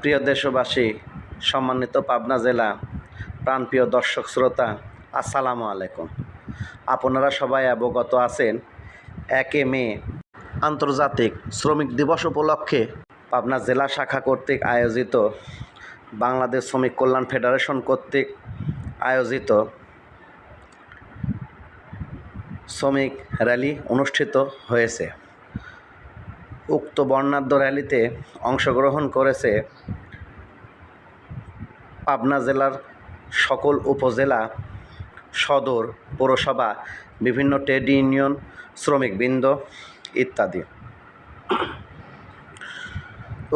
প্রিয় দেশবাসী, সম্মানিত পাবনা জেলা, প্রাণপ্রিয় দর্শক শ্রোতা, আসসালামু আলাইকুম। আপনারা সবাই অবগত আছেন 1 মে আন্তর্জাতিক শ্রমিক দিবস উপলক্ষে পাবনা জেলা শাখা কর্তৃক আয়োজিত বাংলাদেশ শ্রমিক কল্যাণ ফেডারেশন কর্তৃক আয়োজিত শ্রমিক র্যালি অনুষ্ঠিত হয়েছে। উক্ত বর্ণাঢ্য র্যালিতে অংশগ্রহণ করেছে পাবনা জেলার সকল উপজেলা, সদর, পৌরসভা, বিভিন্ন ট্রেড ইউনিয়ন, শ্রমিকবৃন্দ ইত্যাদি।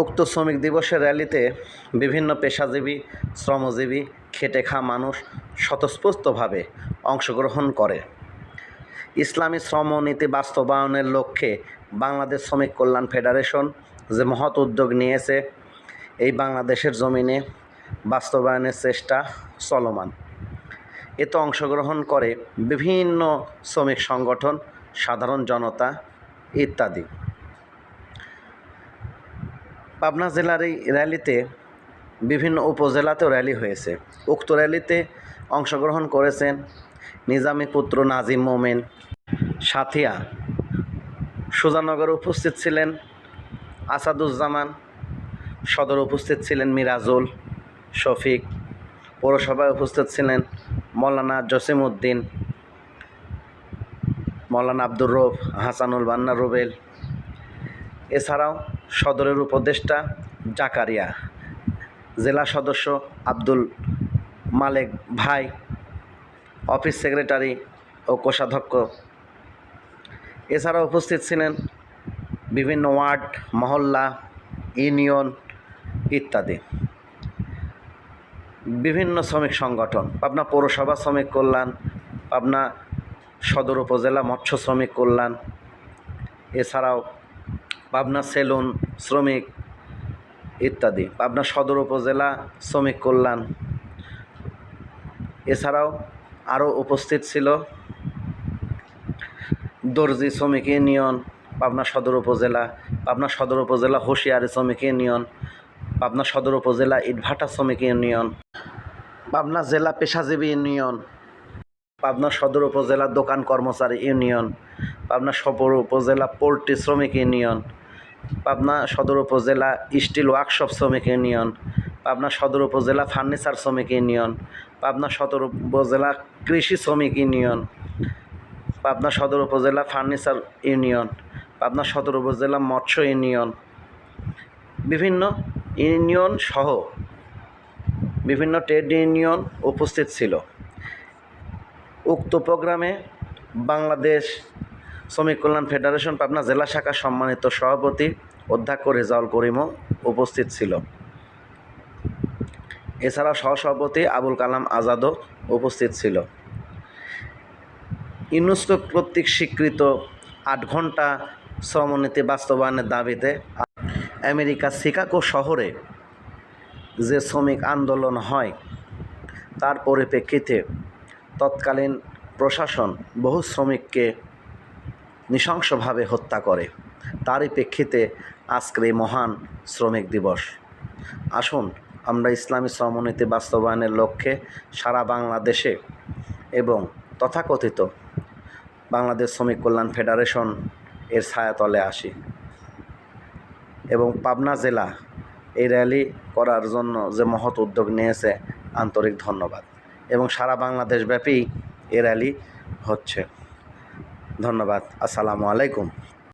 উক্ত শ্রমিক দিবসের র্যালিতে বিভিন্ন পেশাজীবী, শ্রমজীবী, খেটে খাওয়া মানুষ স্বতঃস্ফূর্তভাবে অংশগ্রহণ করে। ইসলামী শ্রমনীতি বাস্তবায়নের লক্ষ্যে বাংলাদেশ শ্রমিক কল্যাণ ফেডারেশন যে মহৎ উদ্যোগ নিয়েছে, এই বাংলাদেশের জমিনে বাস্তবায়নের চেষ্টা চলমান। এতে অংশগ্রহণ করে বিভিন্ন শ্রমিক সংগঠন, সাধারণ জনতা ইত্যাদি। পাবনা জেলার এই র্যালিতে বিভিন্ন উপজেলাতেও র্যালি হয়েছে। উক্ত র্যালিতে অংশগ্রহণ করেছেন নিজামী পুত্র নাজিম মোমেন, সাথিয়া। সুজানগরে উপস্থিত ছিলেন আসাদুজ্জামান, সদর উপস্থিত ছিলেন মিরাজুল, শফিক। পৌরসভায় উপস্থিত ছিলেন মৌলানা জসিমউদ্দিন, মৌলানা আব্দুর রউফ, হাসানুল বান্না রুবেল। এছাড়াও সদরের উপদেষ্টা জাকারিয়া, জেলা সদস্য আব্দুল মালেক ভাই, অফিস সেক্রেটারি ও কোষাধ্যক্ষ। এছাড়াও উপস্থিত ছিলেন বিভিন্ন ওয়ার্ড, মহল্লা, ইউনিয়ন ইত্যাদি বিভিন্ন শ্রমিক সংগঠন, পাবনা পৌরসভা শ্রমিক কল্যাণ, পাবনা সদর উপজেলা মৎস্য শ্রমিক কল্যাণ, এছাড়াও পাবনা সেলুন শ্রমিক ইত্যাদি, পাবনা সদর উপজেলা শ্রমিক কল্যাণ। এছাড়াও আরও উপস্থিত ছিল দর্জি শ্রমিক ইউনিয়ন, পাবনা সদর উপজেলা, পাবনা সদর উপজেলা হুঁশিয়ারি শ্রমিক ইউনিয়ন, পাবনা সদর উপজেলা ইটভাটা শ্রমিক ইউনিয়ন, পাবনা জেলা পেশাজীবী ইউনিয়ন, পাবনা সদর উপজেলা দোকান কর্মচারী ইউনিয়ন, পাবনা সদর উপজেলা পোল্ট্রি শ্রমিক ইউনিয়ন, পাবনা সদর উপজেলা স্টিল ওয়ার্কশপ শ্রমিক ইউনিয়ন, পাবনা সদর উপজেলা ফার্নিচার শ্রমিক ইউনিয়ন, পাবনা সদর উপজেলা কৃষি শ্রমিক ইউনিয়ন, পাবনা সদর উপজেলা ফার্নিচার ইউনিয়ন, পাবনা সদর উপজেলা মৎস্য ইউনিয়ন, বিভিন্ন ইউনিয়ন সহ বিভিন্ন ট্রেড ইউনিয়ন উপস্থিত ছিল। উক্ত প্রোগ্রামে বাংলাদেশ শ্রমিক কল্যাণ ফেডারেশন পাবনা জেলা শাখার সম্মানিত সভাপতি অধ্যক্ষ রেজাউল করিমও উপস্থিত ছিল। এছাড়াও সহসভাপতি আবুল কালাম আজাদও উপস্থিত ছিল। ইউনেস্কো কর্তৃক স্বীকৃত 8 ঘন্টা শ্রমনীতি বাস্তবায়নের দাবিতে আমেরিকার শিকাগো শহরে যে শ্রমিক আন্দোলন হয়, তার পরিপ্রেক্ষিতে তৎকালীন প্রশাসন বহু শ্রমিককে নৃশংসভাবে হত্যা করে। তারই প্রেক্ষিতে আজকের এই মহান শ্রমিক দিবস। আসুন আমরা ইসলামী শ্রমনীতি বাস্তবায়নের লক্ষ্যে সারা বাংলাদেশে এবং তথাকথিত বাংলাদেশ শ্রমিক কল্যাণ ফেডারেশন এর ছায়াতলে আসি এবং পাবনা জেলা এই র্যালি করার জন্য যে মহৎ উদ্যোগ নিয়েছে, আন্তরিক ধন্যবাদ। এবং সারা বাংলাদেশব্যাপী এই র্যালি হচ্ছে। ধন্যবাদ। আসসালামু আলাইকুম।